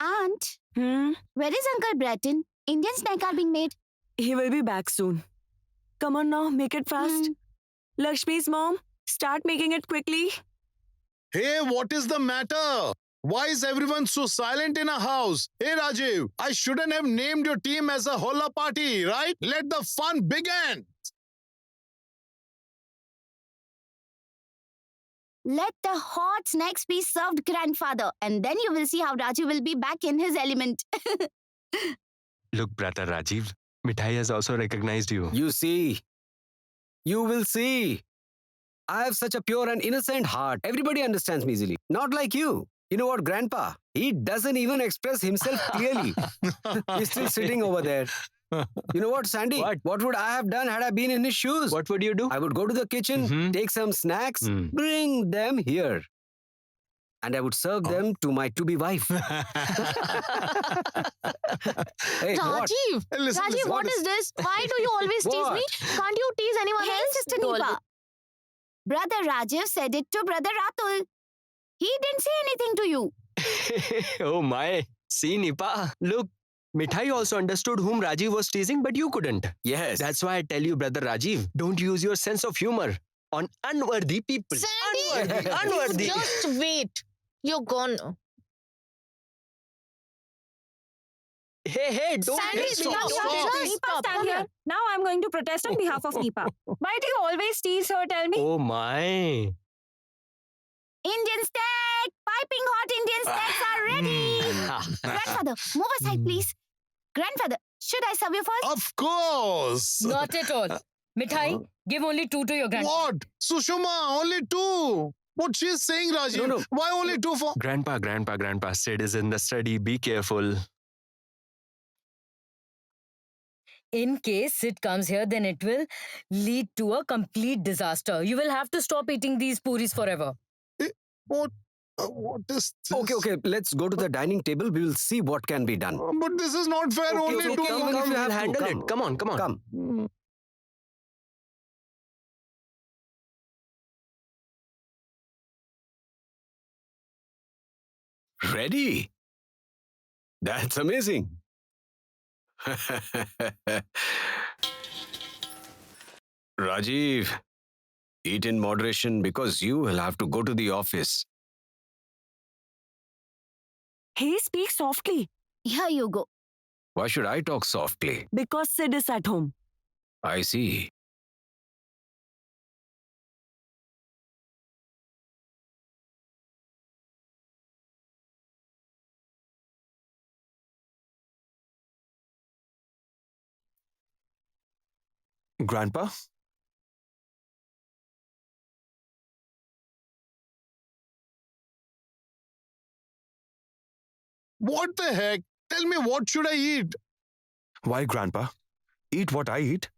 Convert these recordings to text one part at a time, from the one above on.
Aunt, Hmm? where is Uncle Breton? Indian snack are being made. He will be back soon. Come on now, make it fast. Hmm. Lakshmi's mom, start making it quickly. Hey, what is the matter? Why is everyone so silent in a house? Hey, Rajiv, I shouldn't have named your team as a holla party, right? Let the fun begin. Let the hot snacks be served, grandfather, and then you will see how Raju will be back in his element. Look, brother Rajiv, Mithai has also recognized you. You see. You will see. I have such a pure and innocent heart. Everybody understands me easily. Not like you. You know what, Grandpa? He doesn't even express himself clearly. He's still sitting over there. You know what, Sandy? What? Would I have done had I been in his shoes? What would you do? I would go to the kitchen, Mhm. take some snacks, Mm. bring them here. And I would serve them to my to-be wife. Hey, what? Rajiv! Hey, listen, Rajiv, listen, what is this? Why do you always tease me? What? Can't you tease anyone Hey, else? Sister Don't- Nipa. Brother Rajiv said it to Brother Ratul. He didn't say anything to you. Oh my. See, Nipa. Look, Mithai also understood whom Rajiv was teasing, but you couldn't. Yes. That's why I tell you, brother Rajiv, don't use your sense of humor on unworthy people. Sandy! Unworthy. Just wait. You're gone now. Hey, don't Sandy, hit me. stop, Don't stop, hit stop. me. Nipa, Stop, stand come here. here. Now I'm going to protest on behalf of Nipa. Why do you always tease her, tell me? Oh my. Indian snack! Piping hot Indian snacks are ready! Grandfather, move aside, please. Grandfather, should I serve you first? Of course. Not at all. Mithai, give only 2 to your grandpa. What? Sushuma, only 2. What she's saying, Rajiv? No. Why only 2 for? Grandpa, Sid is in the study. Be careful. In case Sid comes here, then it will lead to a complete disaster. You will have to stop eating these puris forever. What? What is this? Okay. Let's go to the dining table. We will see what can be done. But this is not fair. Okay, only okay, 2. come, Come, if you we'll have to, handle come. it. Come on. Come. Ready? That's amazing. Rajiv, eat in moderation because you will have to go to the office. He speaks softly Here you go. Why should I talk softly? because Sid is at home. I see. Grandpa? What the heck? Tell me, what should I eat? Why, Grandpa? Eat what I eat.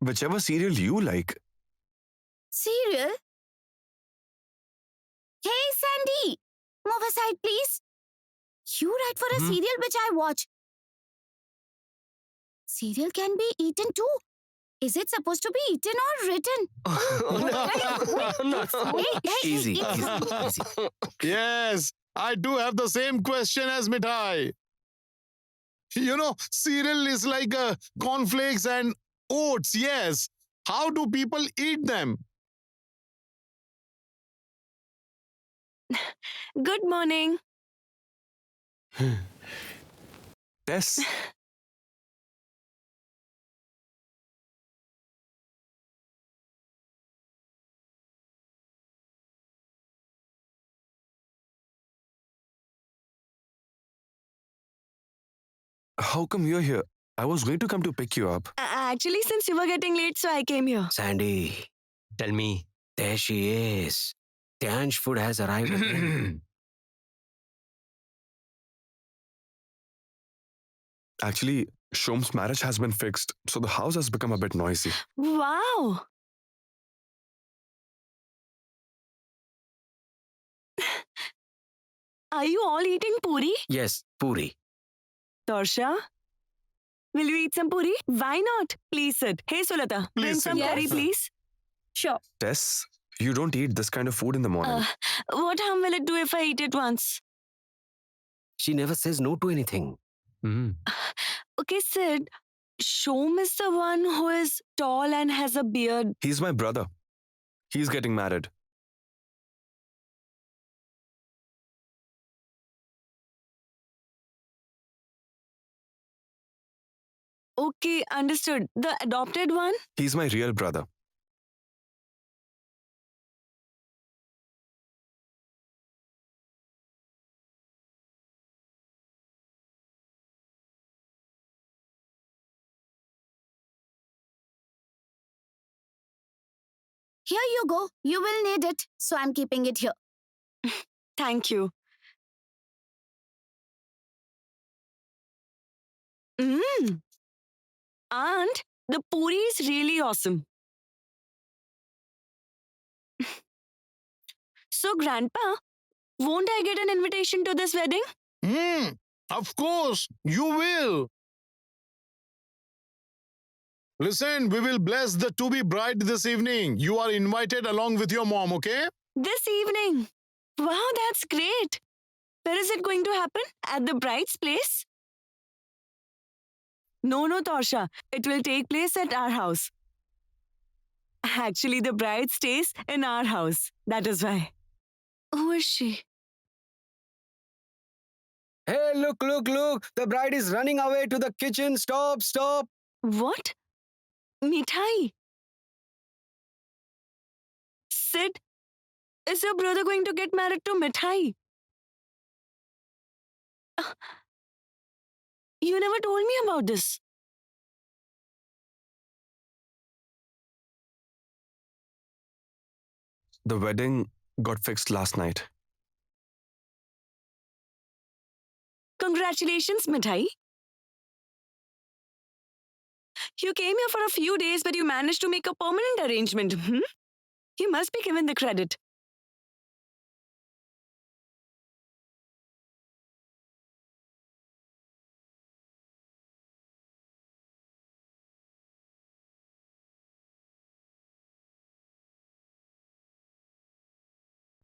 Whichever cereal you like. Cereal? Hey, Sandy! Move aside, please. You write for a Hmm? serial which I watch. Cereal can be eaten too. Is it supposed to be eaten or written? Easy. Yes, I do have the same question as Mithai. You know, cereal is like cornflakes and oats, yes. How do people eat them? Good morning. Tess, how come you're here? I was going to come to pick you up. Actually, since you were getting late, so I came here. Sandy, Tell me. there she is. The Ansh food has arrived again. Actually, Shom's marriage has been fixed, so the house has become a bit noisy. Wow. Are you all eating puri? Yes, puri. Torsha? Will you eat some puri? Why not? Please sit. Hey, Sulata, bring Please some sit. curry, Yes. please. Sure. Tess, you don't eat this kind of food in the morning. What harm will it do if I eat it once? She never says no to anything. Mm. Okay, Sid. Shom is the one who is tall and has a beard. He's my brother. He's getting married. Okay, understood. The adopted one? He's my real brother. Here you go. You will need it. So I'm keeping it here. Thank you. Mmm. Aunt, the puri is really awesome. So, Grandpa, won't I get an invitation to this wedding? Of course, you will. Listen, we will bless the to-be bride this evening. You are invited along with your mom, okay? This evening. Wow, that's great. Where is it going to happen? At the bride's place? No, Torsha. It will take place at our house. Actually, the bride stays in our house. That is why. Who is she? Hey, look. The bride is running away to the kitchen. Stop. What? Mithai. Sid, is your brother going to get married to Mithai? You never told me about this. The wedding got fixed last night. Congratulations, Mithai. You came here for a few days, but you managed to make a permanent arrangement. You must be given the credit.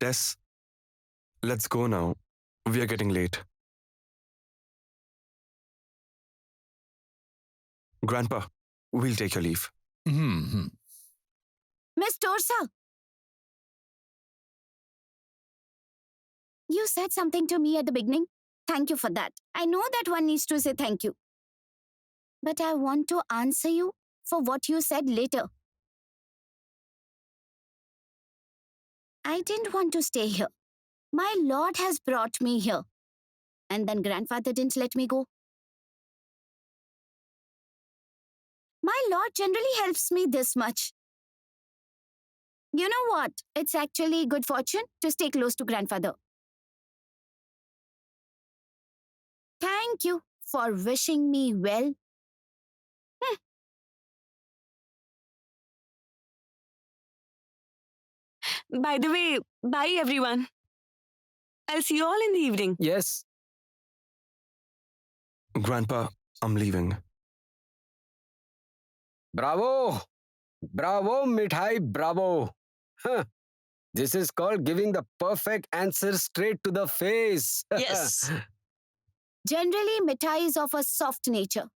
Tess, let's go now. We are getting late. Grandpa, we'll take your leave. Miss Torsa. You said something to me at the beginning. Thank you for that. I know that one needs to say thank you. But I want to answer you for what you said later. I didn't want to stay here. My Lord has brought me here. And then grandfather didn't let me go. My Lord generally helps me this much. You know what? It's actually good fortune to stay close to grandfather. Thank you for wishing me well. By the way, bye everyone. I'll see you all in the evening. Yes. Grandpa, I'm leaving. Bravo, Mithai, bravo. Huh. This is called giving the perfect answer straight to the face. Yes. Generally, Mithai is of a soft nature.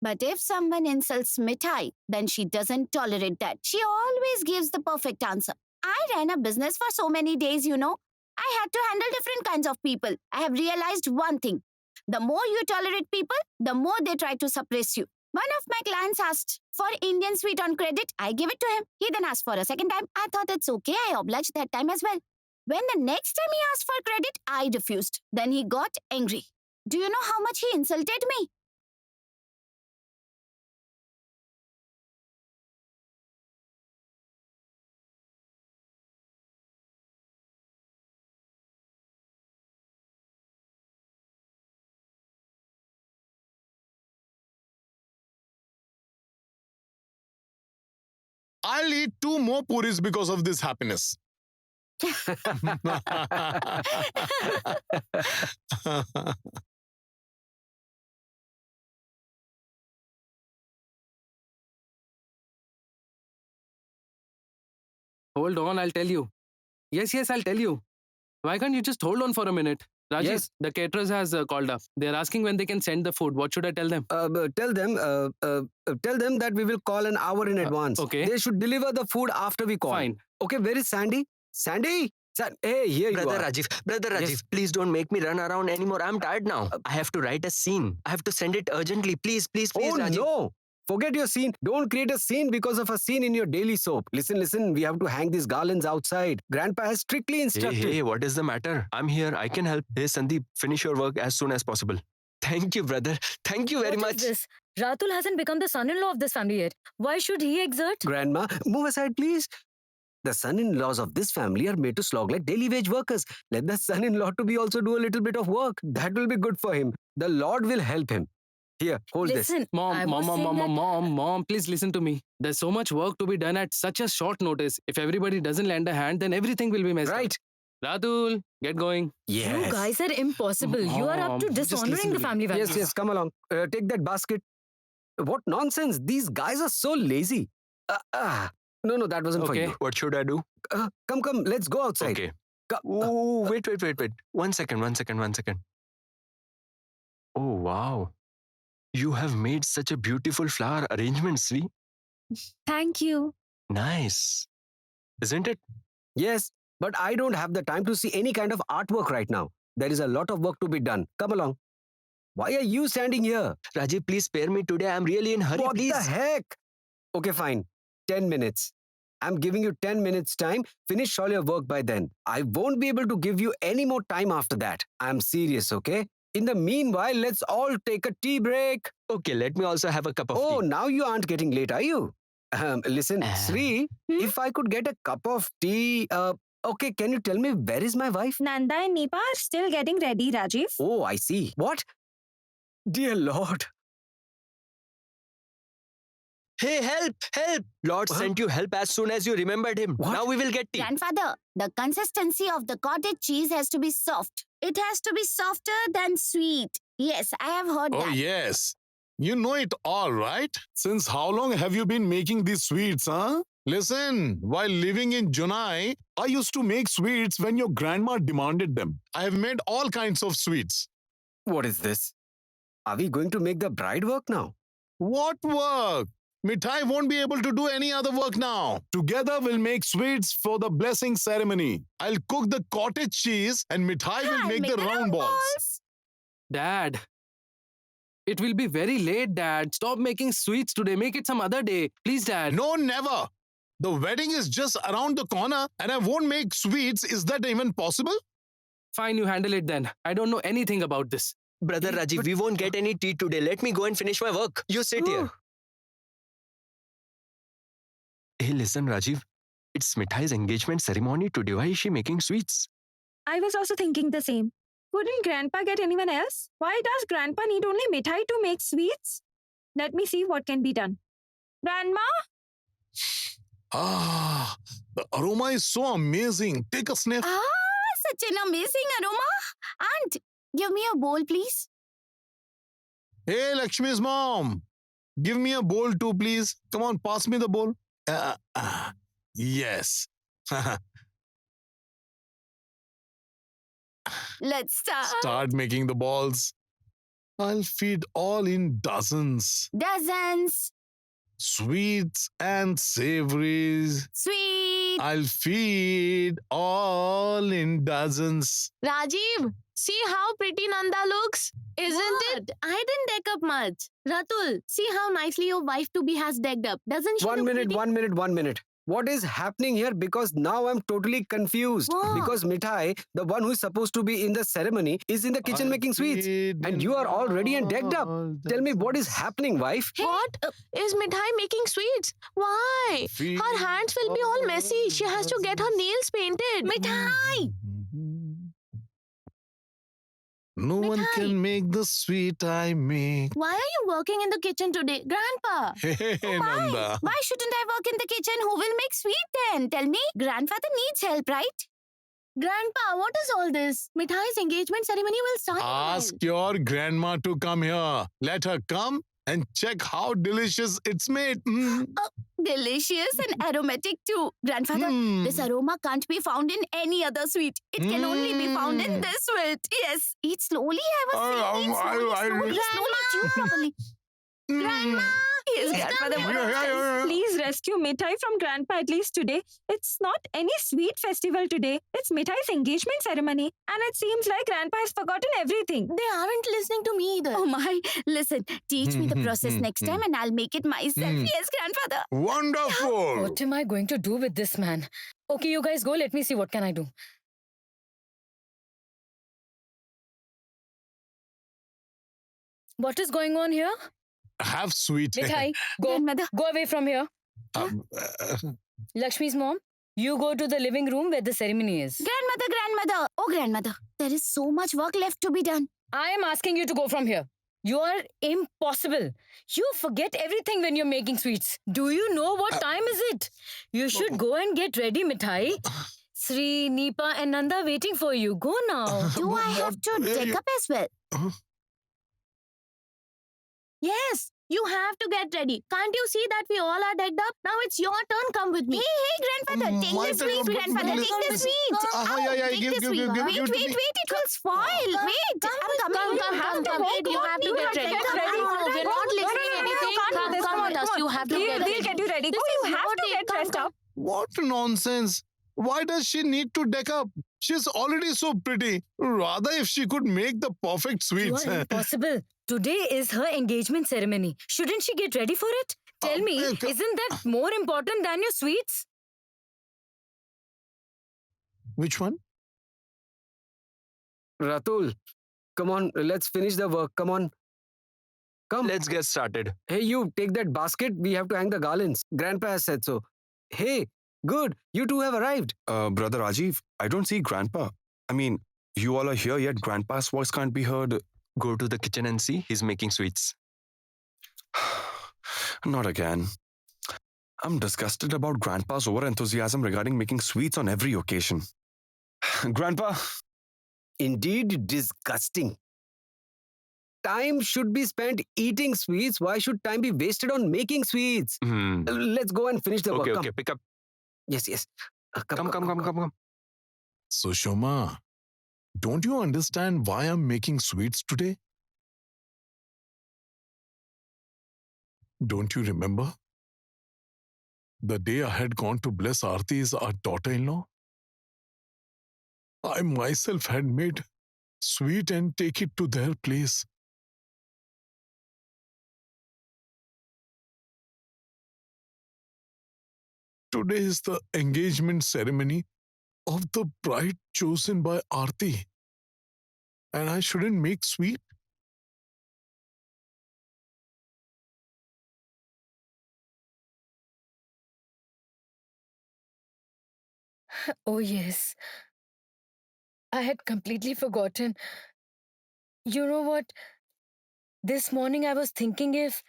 But if someone insults Mithai, then she doesn't tolerate that. She always gives the perfect answer. I ran a business for so many days, you know. I had to handle different kinds of people. I have realized one thing. The more you tolerate people, the more they try to suppress you. One of my clients asked for Indian sweet on credit. I gave it to him. He then asked for a second time. I thought it's okay. I obliged that time as well. When the next time he asked for credit, I refused. Then he got angry. Do you know how much he insulted me? I'll eat 2 more puris because of this happiness. Hold on, I'll tell you. Yes, I'll tell you. Why can't you just hold on for a minute? Rajesh, Yes. the caterers has called up. They're asking when they can send the food. What should I tell them? Tell them that we will call an hour in advance. okay. They should deliver the food after we call. Fine. Okay, where is Sandy? Sandy? Hey, here Brother you are. Rajiv, Yes. please don't make me run around anymore. I'm tired now. I have to write a scene. I have to send it urgently. Please, Oh Rajiv. no! Forget your scene. Don't create a scene because of a scene in your daily soap. Listen. We have to hang these garlands outside. Grandpa has strictly instructed. Hey, what is the matter? I'm here. I can help. Hey, Sandeep, finish your work as soon as possible. Thank you, brother. Thank you very What much. is this? Ratul hasn't become the son-in-law of this family yet. Why should he exert? Grandma, move aside, please. The son-in-laws of this family are made to slog like daily wage workers. Let the son-in-law to be also do a little bit of work. That will be good for him. The Lord will help him. Here, hold this. Listen, I was saying that- Mom, please listen to me. There's so much work to be done at such a short notice. If everybody doesn't lend a hand, then everything will be messed Right? up. Ratul, get going. Yes. You guys are impossible. You are up Mom, to just listen dishonoring to the me. family values. Yes, come along. Take that basket. What nonsense. These guys are so lazy. No, that wasn't for Okay. you. What should I do? Come, let's go outside. Okay. Co- Ooh, wait. One second. Oh, wow. You have made such a beautiful flower arrangement, Sri. Thank you. Nice. Isn't it? Yes, but I don't have the time to see any kind of artwork right now. There is a lot of work to be done. Come along. Why are you standing here? Rajiv, please spare me today. I'm really in hurry, What please. the heck? Okay, fine. 10 minutes. I'm giving you 10 minutes time. Finish all your work by then. I won't be able to give you any more time after that. I'm serious, okay? In the meanwhile, let's all take a tea break. Okay, let me also have a cup of Oh, tea. now you aren't getting late, are you? Listen, Ah. Sri, if I could get a cup of tea, okay, can you tell me where is my wife? Nanda and Nipa are still getting ready, Rajiv. Oh, I see. What? Dear Lord. Hey, help! Lord Huh? sent you help as soon as you remembered him. What? Now we will get tea. Grandfather, the consistency of the cottage cheese has to be soft. It has to be softer than sweet. Yes, I have heard Oh, that. yes. You know it all, right? Since how long have you been making these sweets, huh? Listen, while living in Junai, I used to make sweets when your grandma demanded them. I have made all kinds of sweets. What is this? Are we going to make the bride work now? What work? Mithai won't be able to do any other work now. Together we'll make sweets for the blessing ceremony. I'll cook the cottage cheese and Mithai will I'll make the round balls. Dad, it will be very late, Dad. Stop making sweets today. Make it some other day. Please, Dad. No, never. The wedding is just around the corner and I won't make sweets. Is that even possible? Fine, you handle it then. I don't know anything about this. Brother Rajiv, we won't get any tea today. Let me go and finish my work. You sit here. Hey, listen, Rajiv. It's Mithai's engagement ceremony today. Why is she making sweets? I was also thinking the same. Couldn't Grandpa get anyone else? Why does Grandpa need only Mithai to make sweets? Let me see what can be done. Grandma? Ah, the aroma is so amazing. Take a sniff. Such an amazing aroma. Aunt, give me a bowl, please. Hey, Lakshmi's mom. Give me a bowl too, please. Come on, pass me the bowl. Yes. Let's start. Start making the balls. I'll feed all in dozens. Dozens. Sweets and savories. Sweet. I'll feed all in dozens. Rajiv, see how pretty Nanda looks? Isn't it? What? I didn't deck up much. Ratul, see how nicely your wife-to-be has decked up. Doesn't she look pretty? 1 minute. What is happening here? Because now I'm totally confused. What? Because Mithai, the one who is supposed to be in the ceremony, is in the kitchen I'll making sweets. feed And you are all ready and decked up. all Tell me what is dozens. happening, wife? What? Is Mithai making sweets? Why? Her hands will be all messy. She has to get her nails painted. Mithai! No one Mithai. can make the sweet I make. Why are you working in the kitchen today? Grandpa! Hey, Why? Nanda. Why shouldn't I work in the kitchen? Who will make sweet then? Tell me. Grandfather needs help, right? Grandpa, what is all this? Mithai's engagement ceremony will start. in a while. Ask your grandma to come here. Let her come and check how delicious it's made. Delicious and aromatic too. Grandfather, Mm. this aroma can't be found in any other sweet. It can only be found in Mm. this sweet. Yes. Eat slowly, I was saying. Eat slowly, slowly, chew properly. Grandma! Yes, Grandfather. what Yeah, else? yeah, yeah. Please rescue Mithai from Grandpa at least today. It's not any sweet festival today. It's Mithai's engagement ceremony. And it seems like Grandpa has forgotten everything. They aren't listening to me either. Oh my. Listen, teach me the process next time and I'll make it myself. Yes, Grandfather. Wonderful! What am I going to do with this man? Okay, you guys go. Let me see what can I do. What is going on here? Have sweet. Mithai, go. Grandmother. Go away from here. Um, Lakshmi's mom, you go to the living room where the ceremony is. Grandmother. Oh, Grandmother. There is so much work left to be done. I am asking you to go from here. You are impossible. You forget everything when you're making sweets. Do you know what time is it? You should go and get ready, Mithai. Sri, Neepa and Nanda waiting for you. Go now. Do I have to deck up as well? Yes, you have to get ready. Can't you see that we all are decked up? Now it's your turn. Come with me. Hey, Grandfather. Take My the sweet, turn. Grandfather. Take the sweet. Yeah, Take give, the give, sweet. give, give, Wait, give to me. it will spoil. Wait, I'm coming. Come. Wait, you have to get ready. No, we're not listening anything. Come with us. You have to get ready. We'll get you ready. Go, you have to get dressed up. What nonsense! Why does she need to deck up? She's already so pretty. Rather, if she could make the perfect You sweets. are impossible. Today is her engagement ceremony. Shouldn't she get ready for it? Tell me, okay. isn't that more important than your sweets? Which one? Ratul, come on, let's finish the work. Come on. Come. Let's get started. Hey, you take that basket. We have to hang the garlands. Grandpa has said so. Hey, good. You two have arrived. Brother Rajiv, I don't see Grandpa. I mean, you all are here, yet Grandpa's voice can't be heard. Go to the kitchen and see. He's making sweets. Not again. I'm disgusted about Grandpa's over-enthusiasm regarding making sweets on every occasion. Grandpa, Indeed, disgusting. Time should be spent eating sweets. Why should time be wasted on making sweets? Let's go and finish the work. Okay, Come. okay, pick up. Yes. Come. Sushma, don't you understand why I'm making sweets today? Don't you remember? The day I had gone to bless Aarti's our daughter-in-law? I myself had made sweet and take it to their place. Today is the engagement ceremony of the bride chosen by Aarti. And I shouldn't make sweet? Oh, yes. I had completely forgotten. You know what? This morning I was thinking if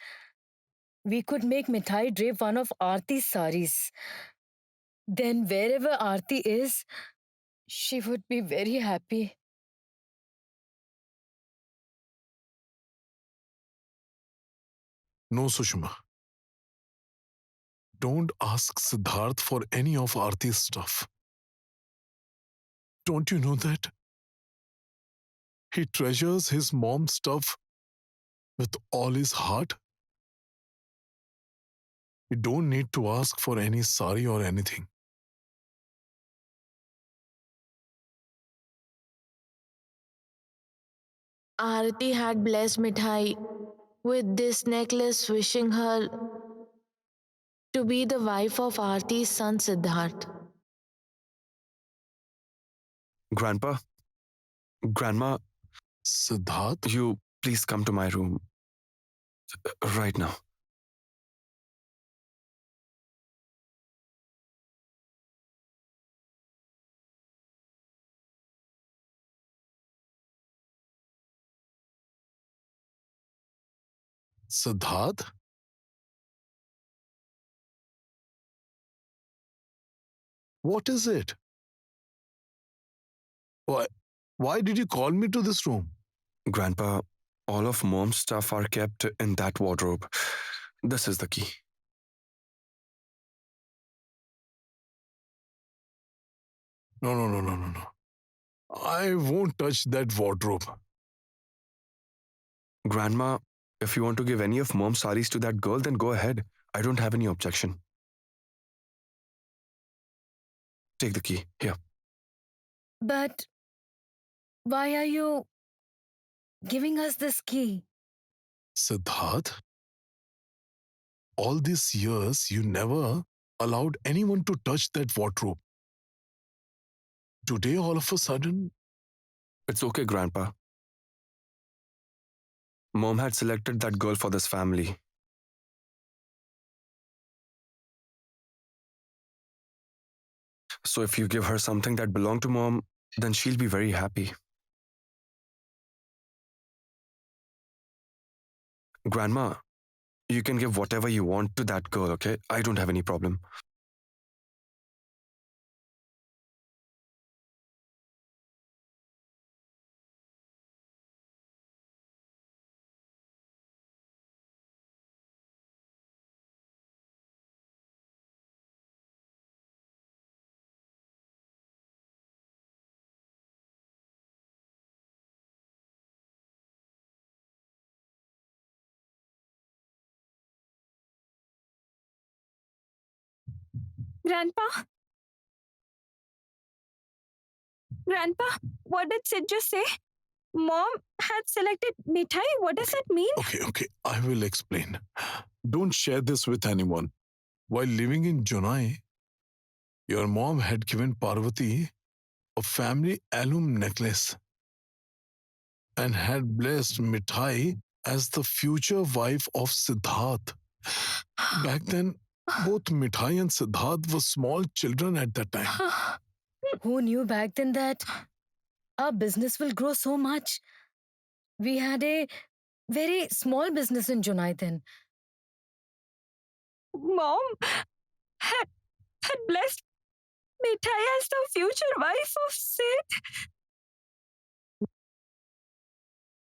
we could make Mithai drape one of Aarti's saris. Then wherever Aarti is, she would be very happy. No, Sushma. Don't ask Siddharth for any of Aarti's stuff. Don't you know that? He treasures his mom's stuff with all his heart. You don't need to ask for any sari or anything. Aarti had blessed Mithai with this necklace, wishing her to be the wife of Aarti's son Siddharth. Grandpa, Grandma, Siddharth? you please come to my room right now. Siddharth? What is it? Why did you call me to this room? Grandpa, All of mom's stuff are kept in that wardrobe. This is the key. No, no, no, no, no, no. I won't touch that wardrobe. Grandma, if you want to give any of mom's saris to that girl, then go ahead. I don't have any objection. Take the key. Here. But why are you giving us this key? Siddharth, all these years you never allowed anyone to touch that wardrobe. Today, all of a sudden, It's okay, Grandpa. Mom had selected that girl for this family. So if you give her something that belonged to mom, then she'll be very happy. Grandma, you can give whatever you want to that girl, okay? I don't have any problem. Grandpa? Grandpa, what did Sid just say? Mom had selected mithai? What does it mean? okay, I will explain. Don't share this with anyone. While living in Junai, your mom had given Parvati a family heirloom necklace and had blessed Mithai as the future wife of Siddharth. Back then, both Mithai and Siddharth were small children at that time. Who knew back then that our business will grow so much? We had a very small business in Junai then. Mom had blessed Mithai as the future wife of Sid.